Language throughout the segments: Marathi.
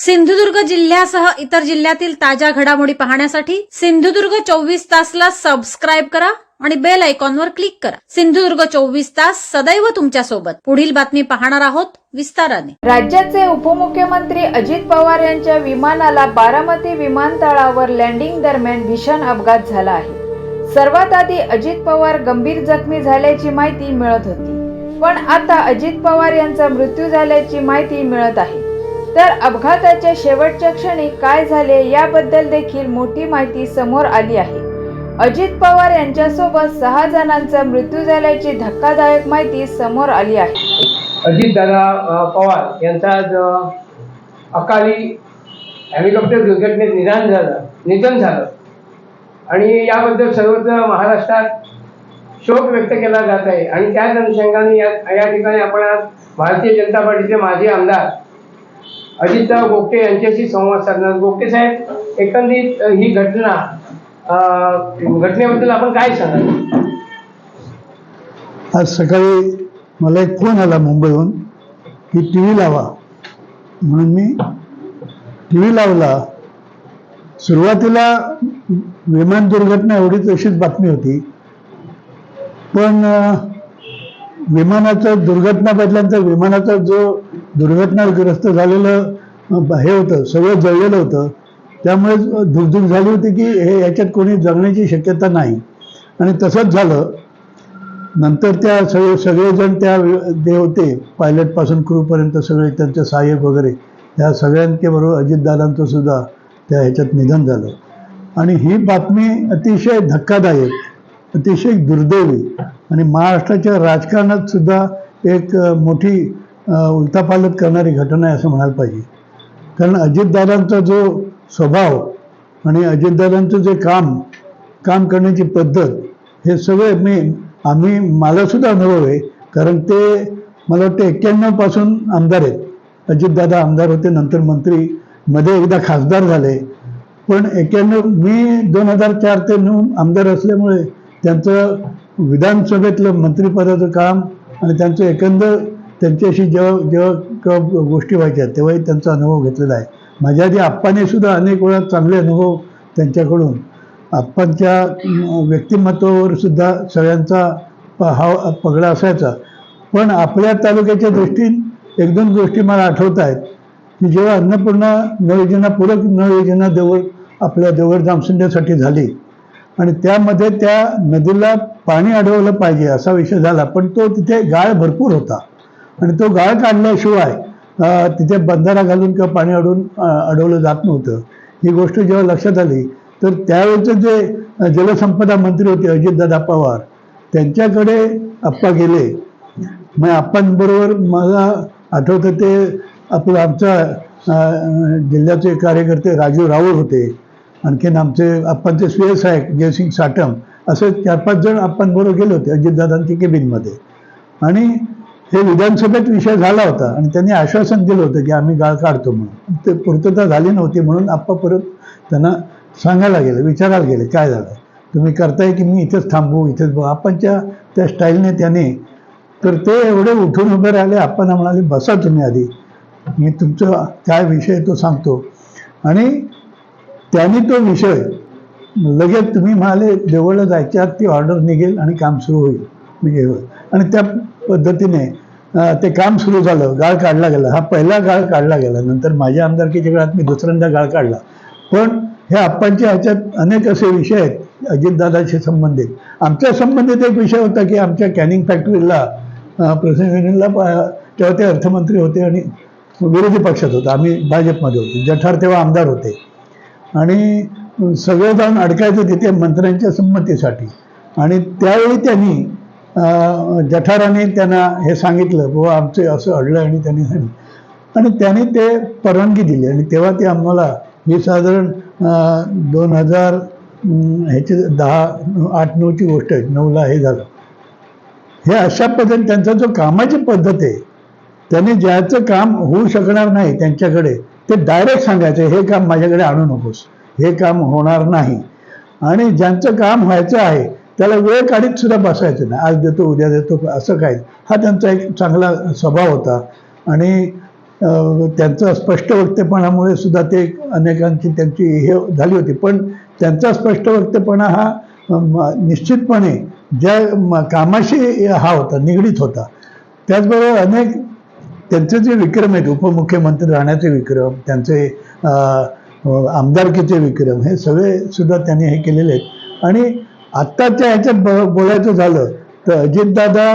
सिंधुदुर्ग जिल्ह्यासह इतर जिल्ह्यातील ताज्या घडामोडी पाहण्यासाठी सिंधुदुर्ग 24 तासला सबस्क्राईब करा आणि बेल आयकॉनवर क्लिक करा। सिंधुदुर्ग 24 तास सदैव तुमच्या सोबत। पुढील बातमी पाहणार आहोत विस्ताराने। राज्याचे उपमुख्यमंत्री अजित पवार यांच्या विमानाला बारामती विमानतळावर लँडिंग दरम्यान भीषण अपघात झाला आहे। सर्वात आधी अजित पवार गंभीर जखमी झाल्याची माहिती मिळत होती, पण आता अजित पवार यांचा मृत्यू झाल्याची माहिती मिळत आहे। तर अपघाताच्या शेवटच्या क्षणी काय झाले याबद्दल देखील मोठी माहिती समोर आली आहे। अजित पवार यांच्यासोबत 6 जणांचा मृत्यू झाल्याची धक्कादायक माहिती समोर आली आहे। अजितदादा पवार यांचा आज अकाली हेलिकॉप्टर दुर्घटनेत निधन झालं आणि याबद्दल सर्वत्र महाराष्ट्रात शोक व्यक्त केला जात आहे। आणि त्याच अनुषंगाने या ठिकाणी आपण आज भारतीय जनता पार्टीचे माजी आमदार अजितराव गोगटे यांच्याशी संवाद साधणार। गोगटे साहेब, एकंदरीत ही घटनेबद्दल आपण काय सांगाल? आज सकाळी मला एक फोन आला मुंबईहून की टी व्ही लावा, म्हणून मी टी व्ही लावला। सुरुवातीला विमान दुर्घटना एवढीच अशीच बातमी होती, पण विमानाचा दुर्घटना बदल्यानंतर विमानाचा जो दुर्घटनाग्रस्त झालेलं हे होतं, सगळं जळलेलं होतं, त्यामुळे धुकधुक झाली होती की याच्यात कोणी जगण्याची शक्यता नाही। आणि तसंच झालं। नंतर त्या सगळेजण त्या जे होते, पायलटपासून क्रूपर्यंत सगळे त्यांचे सहाय्यक वगैरे, त्या सगळ्यांच्या बरोबर अजितदादांचं सुद्धा त्या ह्याच्यात निधन झालं। आणि ही बातमी अतिशय धक्कादायक, अतिशय दुर्दैवी आणि महाराष्ट्राच्या राजकारणात सुद्धा एक मोठी उलथापालथ करणारी घटना आहे असं म्हणायला पाहिजे। कारण अजितदादांचा जो स्वभाव आणि अजितदादांचं जे काम करण्याची पद्धत, हे सगळे मला सुद्धा अनुभव आहे। कारण ते मला वाटतं 91 पासून आमदार आहेत। अजितदादा आमदार होते, नंतर मंत्री, मध्ये एकदा खासदार झाले, पण 91 मी 2004 ते 9 आमदार असल्यामुळे त्यांचं विधानसभेतलं मंत्रिपदाचं काम आणि त्यांचं एकंदर त्यांच्याशी जेव्हा गोष्टी व्हायच्या तेव्हाही त्यांचा अनुभव घेतलेला आहे। माझ्या आधी आप्पाने सुद्धा अनेक वेळा चांगले अनुभव त्यांच्याकडून, आप्पांच्या व्यक्तिमत्वावर सुद्धा सगळ्यांचा हा पगडा असायचा। पण आपल्या तालुक्याच्या दृष्टीने 1-2 गोष्टी मला आठवत आहेत की जेव्हा अन्नपूर्णा नळ योजना, पूरक नळ योजना आपल्या देवगड जामसिंड्यासाठी झाली आणि त्यामध्ये त्या नदीला पाणी अडवलं पाहिजे असा विषय झाला, पण तो तिथे गाळ भरपूर होता आणि तो गाळ काढल्याशिवाय तिथे बंधारा घालून किंवा पाणी अडवलं जात नव्हतं। ही गोष्ट जेव्हा लक्षात आली तर त्यावेळेचे जे जलसंपदा मंत्री होते अजितदादा पवार, त्यांच्याकडे आप्पा गेले। मग आप्पांबरोबर मला आठवतं ते आमचा जिल्ह्याचे कार्यकर्ते राजू राऊळ होते, आणखीन आमचे आप्पांचे स्वीय सहायक जयसिंग साटम, असे 4-5 जण आप्पांबरोबर गेले होते अजितदादांच्या केबिनमध्ये। आणि हे विधानसभेत विषय झाला होता आणि त्यांनी आश्वासन दिलं होतं की आम्ही गाळ काढतो म्हणून। ते पूर्तता झाली नव्हती, म्हणून आप्पा परत त्यांना सांगायला गेले, विचारायला गेले काय झालं, तुम्ही करताय की मी इथेच थांबू, इथेच आप्पांच्या त्या स्टाईलने त्याने, तर ते एवढे उठून उभे राहिले। आप्पांना म्हणाले बसा तुम्ही आधी, मी तुमचं काय विषय तो सांगतो। आणि त्यांनी तो विषय लगेच, तुम्ही म्हणाले देवळला जायच्या आत ती ऑर्डर निघेल आणि काम सुरू होईल, म्हणजे आणि त्या पद्धतीने ते काम सुरू झालं। गाळ काढला गेला, हा पहिला गाळ काढला गेला। नंतर माझ्या आमदारकीच्या काळात मी दुसऱ्यांदा गाळ काढला। पण हे आप्पांच्या ह्याच्यात अनेक असे विषय आहेत अजितदादाशी संबंधित। आमच्या संबंधित एक विषय होता की आमच्या कॅनिंग फॅक्टरीला प्रसंगीला तेव्हा ते अर्थमंत्री होते आणि विरोधी पक्षात होता, आम्ही भाजपमध्ये होतो। जठार तेव्हा आमदार होते आणि सगळे जाऊन अडकायचं तिथे मंत्र्यांच्या संमतीसाठी। आणि त्यावेळी त्यांनी जठाराने त्यांना हे सांगितलं बाबा आमचे असं अडलं, आणि त्यांनी ते परवानगी दिली। आणि तेव्हा ते आम्हाला, ही साधारण 2000 ह्याची 8-9ची गोष्ट आहे, 9ला हे झालं। हे अशा पद्धतीने त्यांचा जो कामाची पद्धत आहे, त्यांनी ज्याचं काम होऊ शकणार नाही त्यांच्याकडे ते डायरेक्ट सांगायचं हे काम माझ्याकडे आणू नकोस, हे काम होणार नाही। आणि ज्यांचं काम व्हायचं आहे त्याला वेळ काढीत सुद्धा बसायचं नाही, आज देतो उद्या देतो असं काय, हा त्यांचा एक चांगला स्वभाव होता। आणि त्यांचं स्पष्ट वक्तेपणामुळे सुद्धा ते अनेकांची त्यांची हे झाली होती. पण त्यांचा स्पष्ट वक्तेपणा हा निश्चितपणे ज्या कामाशी हा होता, निगडीत होता. त्याचबरोबर अनेक त्यांचे जे विक्रम आहेत, उपमुख्यमंत्री राहण्याचे विक्रम, त्यांचे आमदारकीचे विक्रम, हे सगळे सुद्धा त्यांनी हे केलेले आहेत. आणि आत्ताच्या ह्याच्यात बोलायचं झालं तर अजितदादा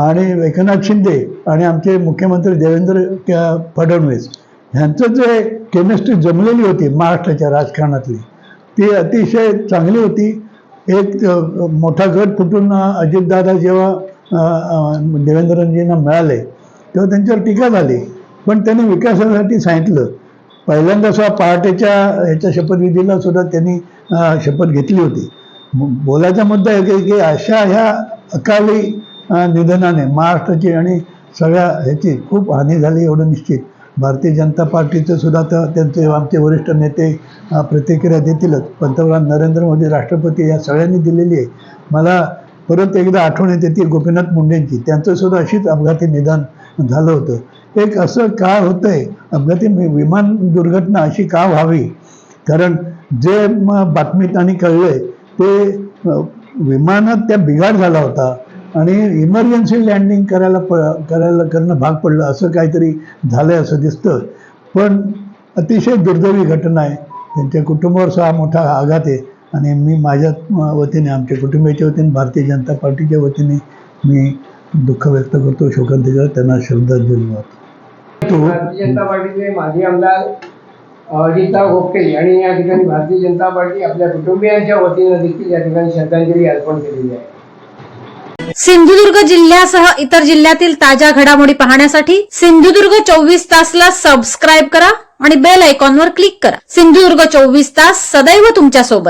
आणि एकनाथ शिंदे आणि आमचे मुख्यमंत्री देवेंद्र फडणवीस ह्यांचं जे केमिस्ट्री जमलेली होती महाराष्ट्राच्या राजकारणातली, ती अतिशय चांगली होती. एक मोठा गट फुटून अजितदादा जेव्हा देवेंद्रजींना मिळाले तेव्हा त्यांच्यावर टीका झाली, पण त्यांनी विकासासाठी सांगितलं. पहिल्यांदा सुद्धा पहाटेच्या ह्याच्या शपथविधीला सुद्धा त्यांनी शपथ घेतली होती. बोलायचा मुद्दा आहे की अशा ह्या अकाली निधनाने महाराष्ट्राची आणि सगळ्या ह्याची खूप हानी झाली एवढं निश्चित. भारतीय जनता पार्टीचं सुद्धा तर त्यांचे आमचे वरिष्ठ नेते प्रतिक्रिया देतीलच. पंतप्रधान नरेंद्र मोदी, राष्ट्रपती या सगळ्यांनी दिलेली आहे. मला परत एकदा आठवण येते ती गोपीनाथ मुंडेंची. त्यांचं सुद्धा अशीच अपघाती निधन झालं होतं. एक असं का होतंय, अपघाती विमान दुर्घटना अशी का व्हावी? कारण जे बातमीत आणि कळलंय ते विमानात त्या बिघाड झाला होता आणि इमर्जन्सी लँडिंग करणं भाग पडलं, असं काहीतरी झालंय असं दिसतं. पण अतिशय दुर्दैवी घटना आहे. त्यांच्या कुटुंबावर हा मोठा आघात आहे आणि मी माझ्या वतीने, आमच्या कुटुंबाच्या वतीने, भारतीय जनता पार्टीच्या वतीने मी दुःख व्यक्त करतो, शोकांतिका, त्यांना श्रद्धांजली वाहतो. भारतीय जनता पार्टीचे माजी आमदार अजितराव गोपटे यांनी या ठिकाणी भारतीय जनता पार्टी आपल्या कुटुंबियांच्या वतीनं देखील या ठिकाणी श्रद्धांजली अर्पण केलेली आहे. सिंधुदुर्ग जिल्ह्यासह इतर जिल्ह्यातील ताज्या घडामोडी पाहण्यासाठी सिंधुदुर्ग 24 तासला सबस्क्राईब करा आणि बेल आयकॉनवर क्लिक करा. सिंधुदुर्ग 24 तास सदैव तुमच्या सोबत.